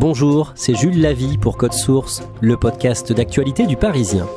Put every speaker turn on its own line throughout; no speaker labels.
Bonjour, c'est Jules Lavie pour Code Source, le podcast d'actualité du Parisien.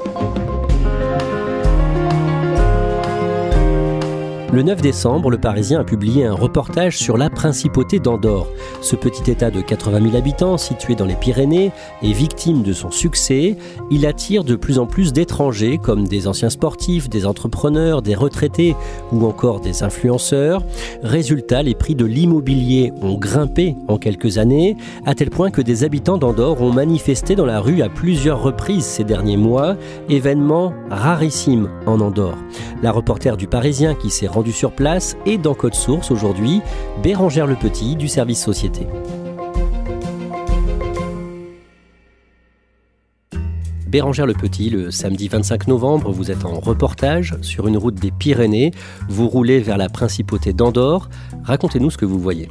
Le 9 décembre, le Parisien a publié un reportage sur la principauté d'Andorre. Ce petit état de 80 000 habitants, situé dans les Pyrénées, est victime de son succès. Il attire de plus en plus d'étrangers, comme des anciens sportifs, des entrepreneurs, des retraités ou encore des influenceurs. Résultat, les prix de l'immobilier ont grimpé en quelques années, à tel point que des habitants d'Andorre ont manifesté dans la rue à plusieurs reprises ces derniers mois. Événement rarissime en Andorre. La reporter du Parisien qui s'est rendue sur place et dans Code Source aujourd'hui, Bérangère Lepetit du service Société. Bérangère Lepetit, le samedi 25 novembre, vous êtes en reportage sur une route des Pyrénées. Vous roulez vers la principauté d'Andorre. Racontez-nous ce que vous voyez.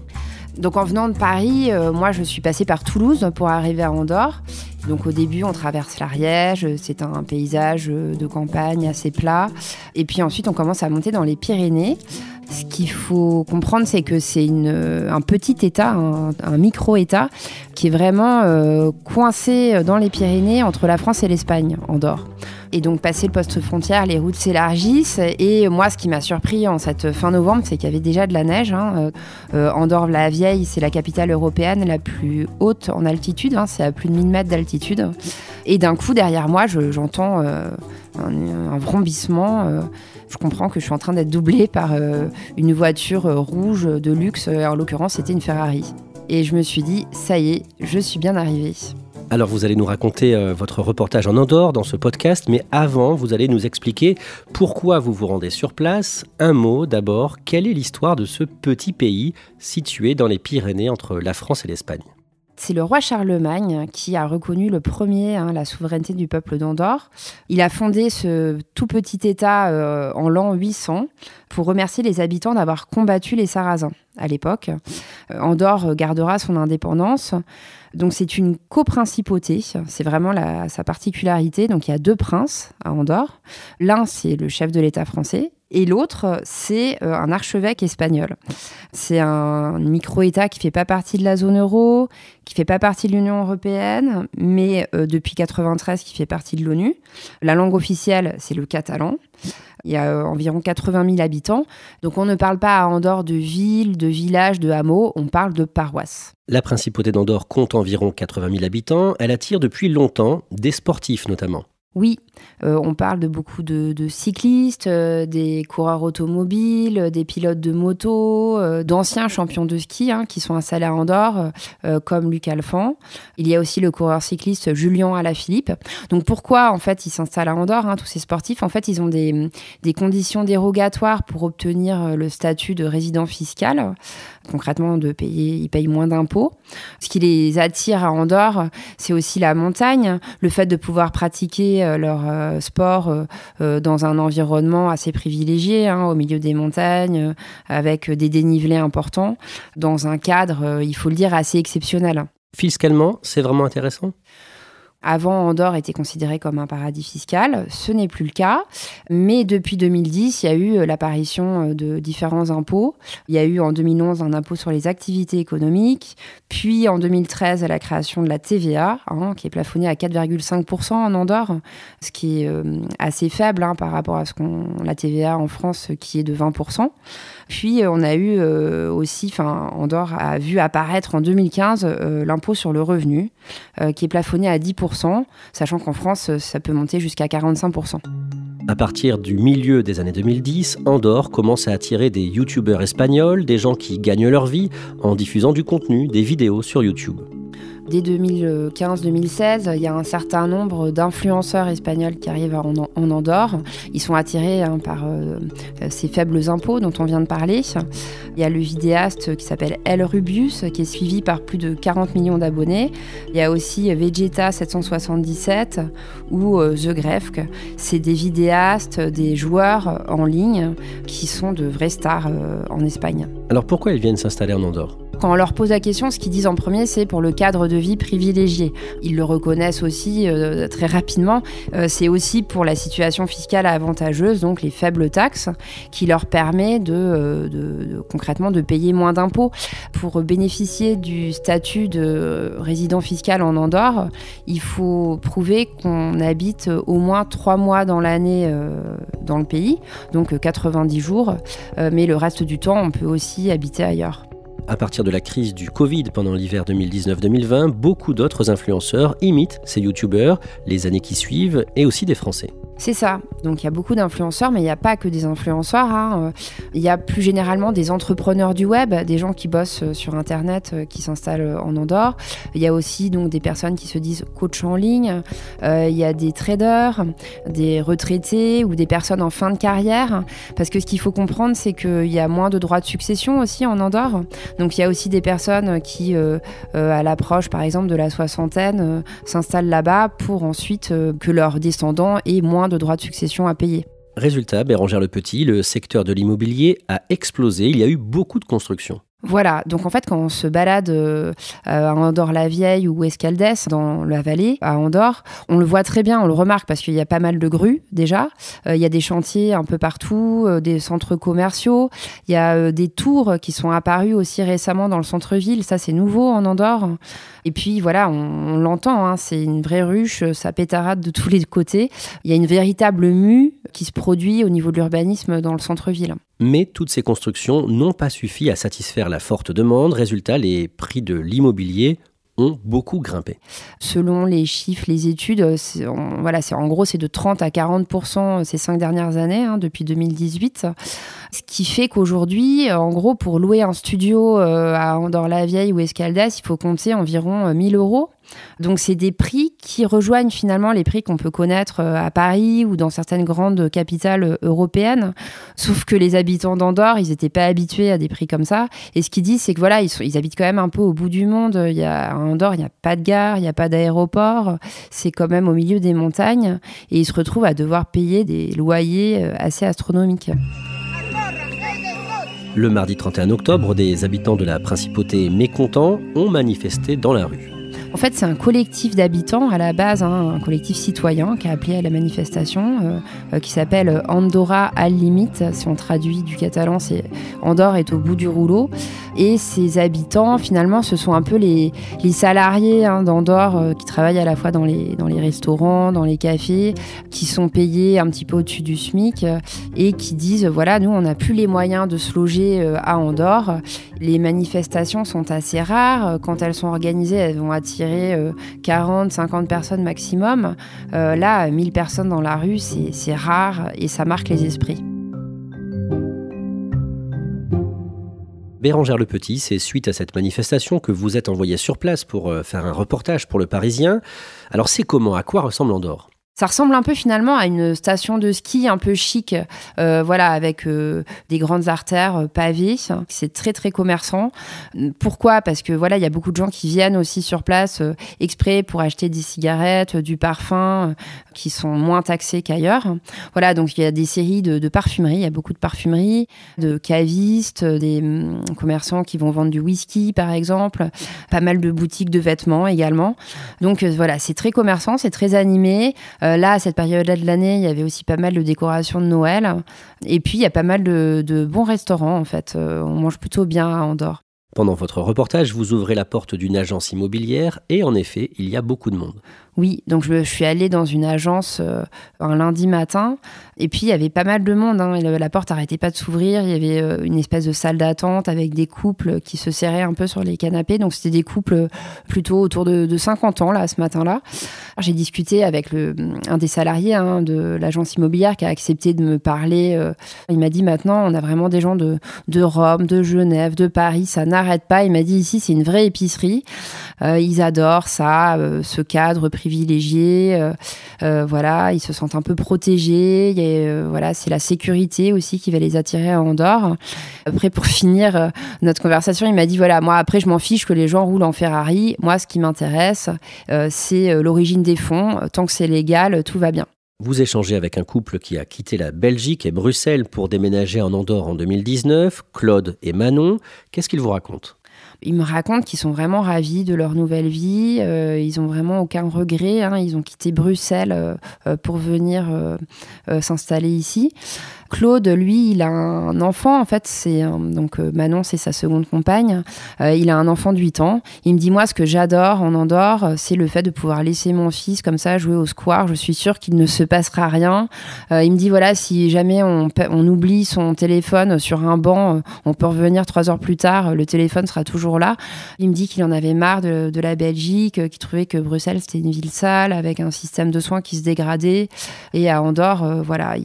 Donc en venant de Paris, moi je suis passée par Toulouse pour arriver à Andorre. Donc au début, on traverse l'Ariège, c'est un paysage de campagne assez plat. Et puis ensuite, on commence à monter dans les Pyrénées. Ce qu'il faut comprendre, c'est que c'est un petit État, un micro-État, qui est vraiment coincé dans les Pyrénées entre la France et l'Espagne, Andorre. Et donc, passé le poste frontière, les routes s'élargissent. Et moi, ce qui m'a surpris en cette fin novembre, c'est qu'il y avait déjà de la neige. Andorre-la-Vieille, c'est la capitale européenne la plus haute en altitude. C'est à plus de 1000 mètres d'altitude. Et d'un coup, derrière moi, j'entends un vrombissement. Je comprends que je suis en train d'être doublée par une voiture rouge de luxe. En l'occurrence, c'était une Ferrari. Et je me suis dit, ça y est, je suis bien arrivée.
Alors vous allez nous raconter votre reportage en Andorre dans ce podcast, mais avant, vous allez nous expliquer pourquoi vous vous rendez sur place. Un mot d'abord, quelle est l'histoire de ce petit pays situé dans les Pyrénées entre la France et l'Espagne ?
C'est le roi Charlemagne qui a reconnu le premier la souveraineté du peuple d'Andorre. Il a fondé ce tout petit État en l'an 800 pour remercier les habitants d'avoir combattu les Sarrasins à l'époque. Andorre gardera son indépendance. Donc c'est une coprincipauté, c'est vraiment sa particularité. Donc il y a 2 princes à Andorre. L'un, c'est le chef de l'État français. Et l'autre, c'est un archevêque espagnol. C'est un micro-État qui ne fait pas partie de la zone euro, qui ne fait pas partie de l'Union européenne, mais depuis 1993, qui fait partie de l'ONU. La langue officielle, c'est le catalan. Il y a environ 80 000 habitants. Donc on ne parle pas à Andorre de ville, de village, de hameau, on parle de paroisse.
La principauté d'Andorre compte environ 80 000 habitants. Elle attire depuis longtemps des sportifs notamment.
Oui, on parle de beaucoup de cyclistes, des coureurs automobiles, des pilotes de moto, d'anciens champions de ski qui sont installés à Andorre, comme Luc Alphand. Il y a aussi le coureur cycliste Julian Alaphilippe. Donc pourquoi en fait ils s'installent à Andorre, tous ces sportifs? En fait, ils ont des conditions dérogatoires pour obtenir le statut de résident fiscal. Concrètement, ils payent moins d'impôts. Ce qui les attire à Andorre, c'est aussi la montagne, le fait de pouvoir pratiquer leur sport dans un environnement assez privilégié, au milieu des montagnes, avec des dénivelés importants, dans un cadre, il faut le dire, assez exceptionnel.
Fiscalement, c'est vraiment intéressant ?
Avant, Andorre était considéré comme un paradis fiscal. Ce n'est plus le cas. Mais depuis 2010, il y a eu l'apparition de différents impôts. Il y a eu en 2011 un impôt sur les activités économiques. Puis en 2013, la création de la TVA, qui est plafonnée à 4,5% en Andorre, ce qui est assez faible par rapport à la TVA en France qui est de 20%. Puis on a eu Andorre a vu apparaître en 2015 l'impôt sur le revenu, qui est plafonné à 10%. Sachant qu'en France, ça peut monter jusqu'à 45%.
À partir du milieu des années 2010, Andorre commence à attirer des youtubeurs espagnols, des gens qui gagnent leur vie en diffusant du contenu, des vidéos sur YouTube.
Dès 2015-2016, il y a un certain nombre d'influenceurs espagnols qui arrivent en Andorre. Ils sont attirés par ces faibles impôts dont on vient de parler. Il y a le vidéaste qui s'appelle El Rubius, qui est suivi par plus de 40 millions d'abonnés. Il y a aussi Vegeta 777 ou The Grefg. C'est des vidéastes, des joueurs en ligne qui sont de vraies stars en Espagne.
Alors pourquoi ils viennent s'installer en Andorre ?
Quand on leur pose la question, ce qu'ils disent en premier, c'est pour le cadre de vie privilégié. Ils le reconnaissent aussi très rapidement. C'est aussi pour la situation fiscale avantageuse, donc les faibles taxes, qui leur permet concrètement de payer moins d'impôts. Pour bénéficier du statut de résident fiscal en Andorre, il faut prouver qu'on habite au moins 3 mois dans l'année dans le pays, donc 90 jours, mais le reste du temps, on peut aussi habiter ailleurs.
À partir de la crise du Covid pendant l'hiver 2019-2020, beaucoup d'autres influenceurs imitent ces youtubeurs les années qui suivent et aussi des Français.
C'est ça. Donc il y a beaucoup d'influenceurs, mais il n'y a pas que des influenceurs, hein. Il y a plus généralement des entrepreneurs du web, des gens qui bossent sur Internet, qui s'installent en Andorre. Il y a aussi donc des personnes qui se disent coach en ligne. Il y a des traders, des retraités ou des personnes en fin de carrière. Parce que ce qu'il faut comprendre, c'est qu'il y a moins de droits de succession aussi en Andorre. Donc il y a aussi des personnes qui, à l'approche par exemple de la soixantaine, s'installent là-bas pour ensuite que leurs descendants aient moins de droits de succession à payer.
Résultat, Bérengère Lepetit, le secteur de l'immobilier a explosé. Il y a eu beaucoup de constructions.
Voilà, donc en fait quand on se balade à Andorre-la-Vieille ou Escaldès dans la vallée à Andorre, on le voit très bien, on le remarque parce qu'il y a pas mal de grues déjà, il y a des chantiers un peu partout, des centres commerciaux, il y a des tours qui sont apparues aussi récemment dans le centre-ville, ça c'est nouveau en Andorre. Et puis voilà, on l'entend, hein, c'est une vraie ruche, ça pétarade de tous les côtés. Il y a une véritable mue qui se produit au niveau de l'urbanisme dans le centre-ville.
Mais toutes ces constructions n'ont pas suffi à satisfaire la forte demande. Résultat, les prix de l'immobilier ont beaucoup grimpé.
Selon les chiffres, les études, c'est de 30 à 40% ces 5 dernières années, hein, depuis 2018. Ce qui fait qu'aujourd'hui, en gros, pour louer un studio à Andorre-la-Vieille ou Escaldès, il faut compter environ 1 000 €. Donc c'est des prix qui rejoignent finalement les prix qu'on peut connaître à Paris ou dans certaines grandes capitales européennes. Sauf que les habitants d'Andorre, ils n'étaient pas habitués à des prix comme ça. Et ce qu'ils disent, c'est que voilà, ils habitent quand même un peu au bout du monde. À Andorre, il n'y a pas de gare, il n'y a pas d'aéroport. C'est quand même au milieu des montagnes. Et ils se retrouvent à devoir payer des loyers assez astronomiques.
Le mardi 31 octobre, des habitants de la principauté mécontents ont manifesté dans la rue.
En fait, c'est un collectif d'habitants à la base, hein, un collectif citoyen qui a appelé à la manifestation, qui s'appelle Andorra al Limit. Si on traduit du catalan, c'est Andorre est au bout du rouleau. Et ces habitants, finalement, ce sont un peu les salariés, hein, d'Andorre qui travaillent à la fois dans les restaurants, dans les cafés, qui sont payés un petit peu au-dessus du SMIC et qui disent, voilà, nous, on n'a plus les moyens de se loger à Andorre. Les manifestations sont assez rares. Quand elles sont organisées, elles vont attirer 40, 50 personnes maximum. Là, 1000 personnes dans la rue, c'est rare et ça marque les esprits.
Bérengère Lepetit, c'est suite à cette manifestation que vous êtes envoyée sur place pour faire un reportage pour Le Parisien. Alors c'est comment, à quoi ressemble Andorre ?
Ça ressemble un peu finalement à une station de ski un peu chic, avec des grandes artères pavées. C'est très très commerçant. Pourquoi ? Parce que voilà, il y a beaucoup de gens qui viennent aussi sur place exprès pour acheter des cigarettes, du parfum, qui sont moins taxés qu'ailleurs. Voilà, donc il y a des séries de parfumeries. Il y a beaucoup de parfumeries, de cavistes, des commerçants qui vont vendre du whisky par exemple. Pas mal de boutiques de vêtements également. Donc voilà, c'est très commerçant, c'est très animé. Là, à cette période-là de l'année, il y avait aussi pas mal de décorations de Noël. Et puis, il y a pas mal de bons restaurants, en fait. On mange plutôt bien à Andorre.
Pendant votre reportage, vous ouvrez la porte d'une agence immobilière et en effet, il y a beaucoup de monde.
Oui, donc je suis allée dans une agence un lundi matin et puis il y avait pas mal de monde, hein, la porte n'arrêtait pas de s'ouvrir, il y avait une espèce de salle d'attente avec des couples qui se serraient un peu sur les canapés, donc c'était des couples plutôt autour de 50 ans là, ce matin-là. Alors, j'ai discuté avec un des salariés, hein, de l'agence immobilière qui a accepté de me parler. Il m'a dit maintenant on a vraiment des gens de Rome, de Genève, de Paris, ça n'arrête pas. Il m'a dit ici c'est une vraie épicerie, ils adorent ça, ce cadre privilégiés, voilà, ils se sentent un peu protégés. Voilà, c'est la sécurité aussi qui va les attirer à Andorre. Après, pour finir notre conversation, il m'a dit voilà, moi après je m'en fiche que les gens roulent en Ferrari. Moi, ce qui m'intéresse, c'est l'origine des fonds. Tant que c'est légal, tout va bien.
Vous échangez avec un couple qui a quitté la Belgique et Bruxelles pour déménager en Andorre en 2019, Claude et Manon. Qu'est-ce qu'ils vous racontent ?
Ils me racontent qu'ils sont vraiment ravis de leur nouvelle vie. Ils n'ont vraiment aucun regret. Ils ont quitté Bruxelles pour venir s'installer ici. Claude, lui, il a un enfant. En fait, donc Manon, c'est sa seconde compagne. Il a un enfant de 8 ans. Il me dit, moi, ce que j'adore en Andorre, c'est le fait de pouvoir laisser mon fils comme ça jouer au square. Je suis sûre qu'il ne se passera rien. Il me dit, voilà, si jamais on oublie son téléphone sur un banc, on peut revenir 3 heures plus tard, le téléphone sera toujours là. Il me dit qu'il en avait marre de la Belgique, qu'il trouvait que Bruxelles, c'était une ville sale, avec un système de soins qui se dégradait. Et à Andorre, voilà,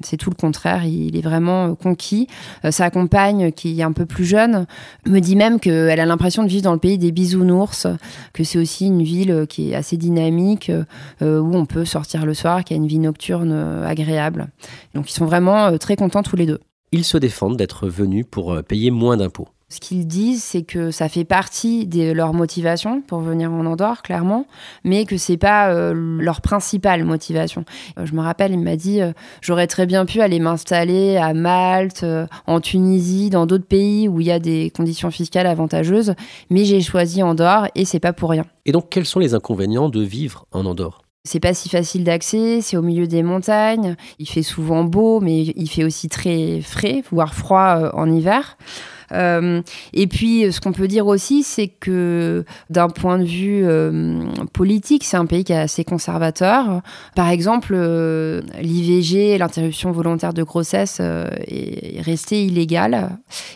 c'est tout le contraire. Il est vraiment conquis. Sa compagne, qui est un peu plus jeune, me dit même qu'elle a l'impression de vivre dans le pays des bisounours, que c'est aussi une ville qui est assez dynamique, où on peut sortir le soir, qui a une vie nocturne agréable. Donc ils sont vraiment très contents tous les deux.
Ils se défendent d'être venus pour payer moins d'impôts.
Ce qu'ils disent, c'est que ça fait partie de leur motivation pour venir en Andorre, clairement, mais que c'est pas leur principale motivation. Je me rappelle, il m'a dit j'aurais très bien pu aller m'installer à Malte, en Tunisie, dans d'autres pays où il y a des conditions fiscales avantageuses, mais j'ai choisi Andorre et c'est pas pour rien.
Et donc, quels sont les inconvénients de vivre en Andorre ?
C'est pas si facile d'accès, c'est au milieu des montagnes, il fait souvent beau, mais il fait aussi très frais, voire froid en hiver. Et puis, ce qu'on peut dire aussi, c'est que d'un point de vue politique, c'est un pays qui est assez conservateur. Par exemple, l'IVG, l'interruption volontaire de grossesse, est restée illégale.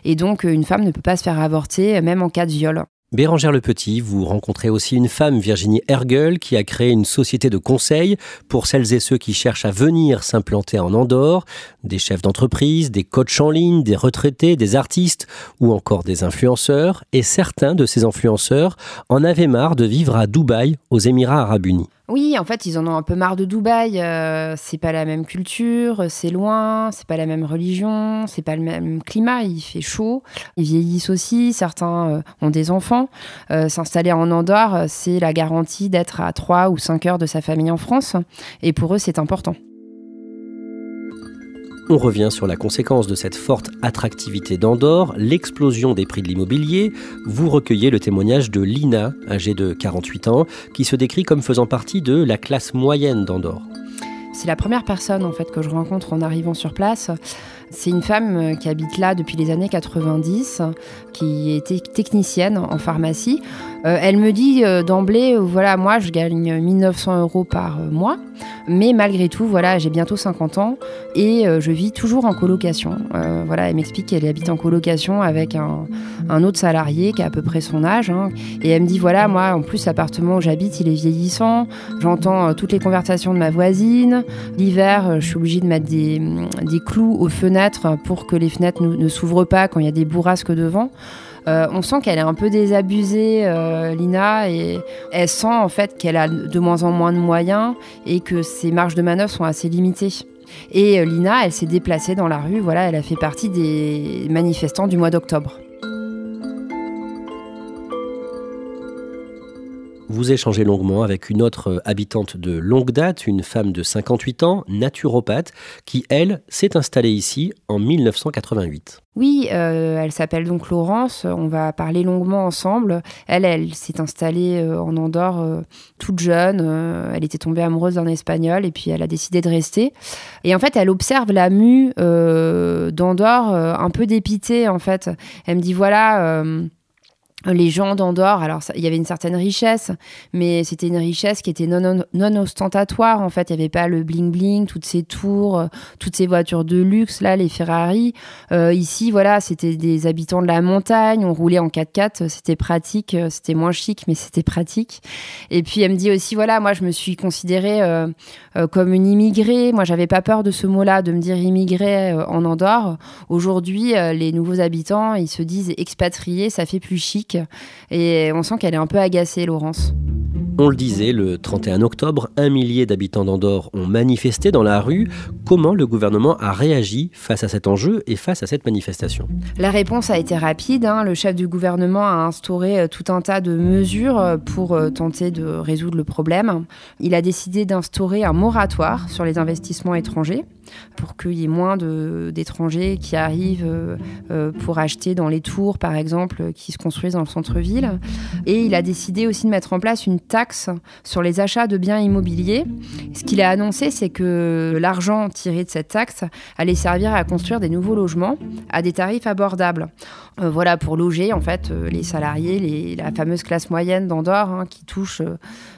Et donc, une femme ne peut pas se faire avorter, même en cas de viol.
Bérengère Lepetit, vous rencontrez aussi une femme, Virginie Hergel, qui a créé une société de conseil pour celles et ceux qui cherchent à venir s'implanter en Andorre, des chefs d'entreprise, des coachs en ligne, des retraités, des artistes ou encore des influenceurs. Et certains de ces influenceurs en avaient marre de vivre à Dubaï, aux Émirats Arabes Unis.
Oui, en fait, ils en ont un peu marre de Dubaï. C'est pas la même culture, c'est loin, c'est pas la même religion, c'est pas le même climat. Il fait chaud, ils vieillissent aussi. Certains ont des enfants. S'installer en Andorre, c'est la garantie d'être à 3 ou 5 heures de sa famille en France. Et pour eux, c'est important.
On revient sur la conséquence de cette forte attractivité d'Andorre, l'explosion des prix de l'immobilier. Vous recueillez le témoignage de Lina, âgée de 48 ans, qui se décrit comme faisant partie de la classe moyenne d'Andorre.
C'est la première personne en fait que je rencontre en arrivant sur place. C'est une femme qui habite là depuis les années 90, qui était technicienne en pharmacie. Elle me dit d'emblée, voilà, moi je gagne 1 900 € par mois, mais malgré tout, voilà, j'ai bientôt 50 ans et je vis toujours en colocation. Voilà, elle m'explique qu'elle habite en colocation avec un autre salarié qui a à peu près son âge. Et elle me dit, voilà, moi, en plus, l'appartement où j'habite, il est vieillissant. J'entends toutes les conversations de ma voisine. L'hiver, je suis obligée de mettre des clous aux fenêtres pour que les fenêtres ne s'ouvrent pas quand il y a des bourrasques de vent. On sent qu'elle est un peu désabusée, Lina, et elle sent en fait qu'elle a de moins en moins de moyens et que ses marges de manœuvre sont assez limitées. Et Lina, elle s'est déplacée dans la rue, voilà, elle a fait partie des manifestants du mois d'octobre.
Vous échangez longuement avec une autre habitante de longue date, une femme de 58 ans, naturopathe, qui, elle, s'est installée ici en 1988.
Oui, elle s'appelle donc Laurence, on va parler longuement ensemble. Elle s'est installée en Andorre toute jeune, elle était tombée amoureuse d'un Espagnol et puis elle a décidé de rester. Et en fait, elle observe la mue d'Andorre un peu dépitée en fait. Elle me dit voilà... les gens d'Andorre, alors il y avait une certaine richesse, mais c'était une richesse qui était non ostentatoire. En fait, il n'y avait pas le bling-bling, toutes ces tours, toutes ces voitures de luxe, là, les Ferrari. Ici, voilà, c'était des habitants de la montagne, on roulait en 4x4, c'était pratique, c'était moins chic, mais c'était pratique. Et puis, elle me dit aussi, voilà, moi, je me suis considérée comme une immigrée. Moi, j'avais pas peur de ce mot-là, de me dire immigrée en Andorre. Aujourd'hui, les nouveaux habitants, ils se disent expatriés, ça fait plus chic. Et on sent qu'elle est un peu agacée, Laurence.
On le disait, le 31 octobre, 1 millier d'habitants d'Andorre ont manifesté dans la rue. Comment le gouvernement a réagi face à cet enjeu et face à cette manifestation ?
La réponse a été rapide. Le chef du gouvernement a instauré tout un tas de mesures pour tenter de résoudre le problème. Il a décidé d'instaurer un moratoire sur les investissements étrangers. pour qu'il y ait moins d'étrangers qui arrivent pour acheter dans les tours, par exemple, qui se construisent dans le centre-ville. Et il a décidé aussi de mettre en place une taxe sur les achats de biens immobiliers. Ce qu'il a annoncé, c'est que l'argent tiré de cette taxe allait servir à construire des nouveaux logements à des tarifs abordables. Voilà, pour loger en fait les salariés, la fameuse classe moyenne d'Andorre qui touche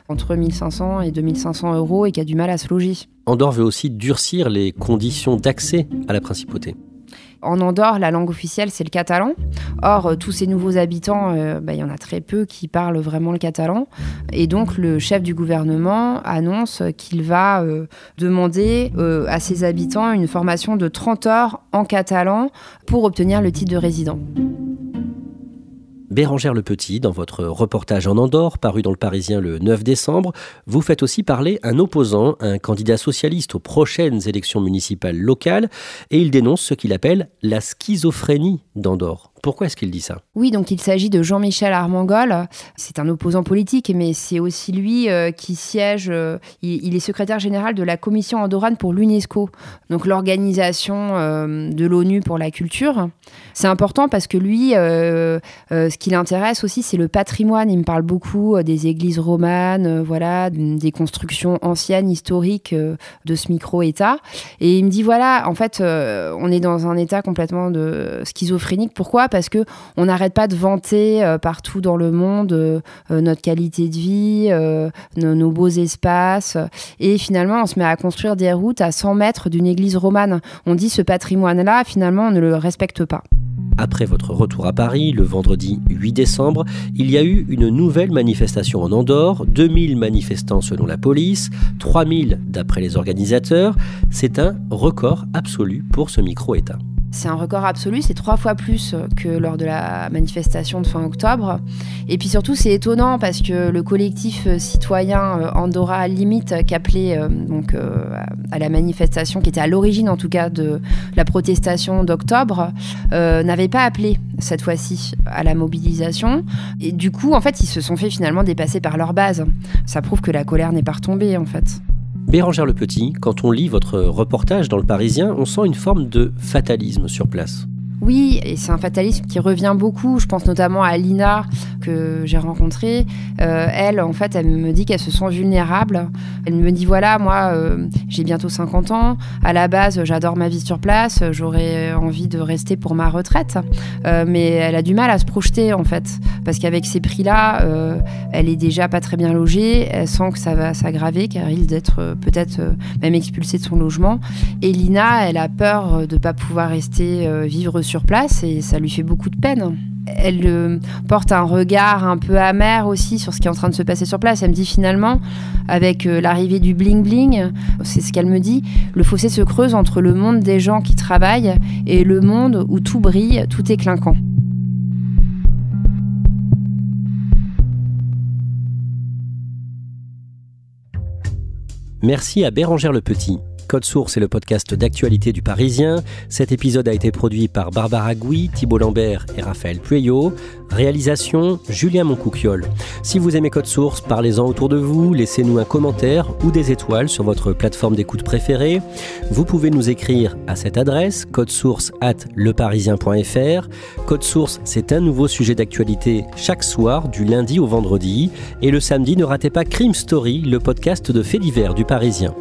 entre 1 500 et 2 500 euros et qui a du mal à se loger.
Andorre veut aussi durcir les conditions d'accès à la principauté.
En Andorre, la langue officielle, c'est le catalan. Or, tous ces nouveaux habitants, il y en a très peu qui parlent vraiment le catalan. Et donc, le chef du gouvernement annonce qu'il va demander à ses habitants une formation de 30 heures en catalan pour obtenir le titre de résident.
Bérengère Lepetit, dans votre reportage en Andorre, paru dans Le Parisien le 9 décembre, vous faites aussi parler un opposant, un candidat socialiste aux prochaines élections municipales locales, et il dénonce ce qu'il appelle la schizophrénie d'Andorre. Pourquoi est-ce qu'il dit ça ?
Oui, donc il s'agit de Jean-Michel Armengol. C'est un opposant politique, mais c'est aussi lui qui siège. Il est secrétaire général de la commission andorrane pour l'UNESCO, donc l'organisation de l'ONU pour la culture. C'est important parce que lui, ce qui l'intéresse aussi, c'est le patrimoine. Il me parle beaucoup des églises romanes, voilà, des constructions anciennes, historiques de ce micro-État. Et il me dit, voilà, en fait, on est dans un état complètement schizophrénique. Pourquoi ? Parce qu'on n'arrête pas de vanter partout dans le monde notre qualité de vie, nos beaux espaces. Et finalement, on se met à construire des routes à 100 mètres d'une église romane. On dit ce patrimoine-là, finalement, on ne le respecte pas.
Après votre retour à Paris, le vendredi 8 décembre, il y a eu une nouvelle manifestation en Andorre, 2000 manifestants selon la police, 3000 d'après les organisateurs. C'est un record absolu pour ce micro-État.
C'est un record absolu, c'est 3 fois plus que lors de la manifestation de fin octobre. Et puis surtout, c'est étonnant parce que le collectif citoyen Andorra Limite qu'appelait à la manifestation, qui était à l'origine en tout cas de la protestation d'octobre, n'avait pas appelé cette fois-ci à la mobilisation. Et du coup, en fait, ils se sont fait finalement dépasser par leur base. Ça prouve que la colère n'est pas retombée en fait.
Bérengère Lepetit, quand on lit votre reportage dans Le Parisien, on sent une forme de fatalisme sur place.
Oui, et c'est un fatalisme qui revient beaucoup. Je pense notamment à Lina, que j'ai rencontrée. Elle, en fait, elle me dit qu'elle se sent vulnérable. Elle me dit, voilà, moi, j'ai bientôt 50 ans. À la base, j'adore ma vie sur place. J'aurais envie de rester pour ma retraite. Mais elle a du mal à se projeter, en fait. Parce qu'avec ces prix-là, elle est déjà pas très bien logée. Elle sent que ça va s'aggraver, qu'elle risque d'être peut-être même expulsée de son logement. Et Lina, elle a peur de ne pas pouvoir rester vivre sur place et ça lui fait beaucoup de peine. Elle porte un regard un peu amer aussi sur ce qui est en train de se passer sur place. Elle me dit finalement, avec l'arrivée du bling-bling, c'est ce qu'elle me dit, le fossé se creuse entre le monde des gens qui travaillent et le monde où tout brille, tout est clinquant.
Merci à Bérengère Lepetit. Code Source est le podcast d'actualité du Parisien. Cet épisode a été produit par Barbara Gouy, Thibault Lambert et Raphaël Pueyo. Réalisation, Julien Moncouquiol. Si vous aimez Code Source, parlez-en autour de vous, laissez-nous un commentaire ou des étoiles sur votre plateforme d'écoute préférée. Vous pouvez nous écrire à cette adresse, codesource@leparisien.fr. Code Source, c'est un nouveau sujet d'actualité chaque soir, du lundi au vendredi. Et le samedi, ne ratez pas Crime Story, le podcast de faits divers du Parisien.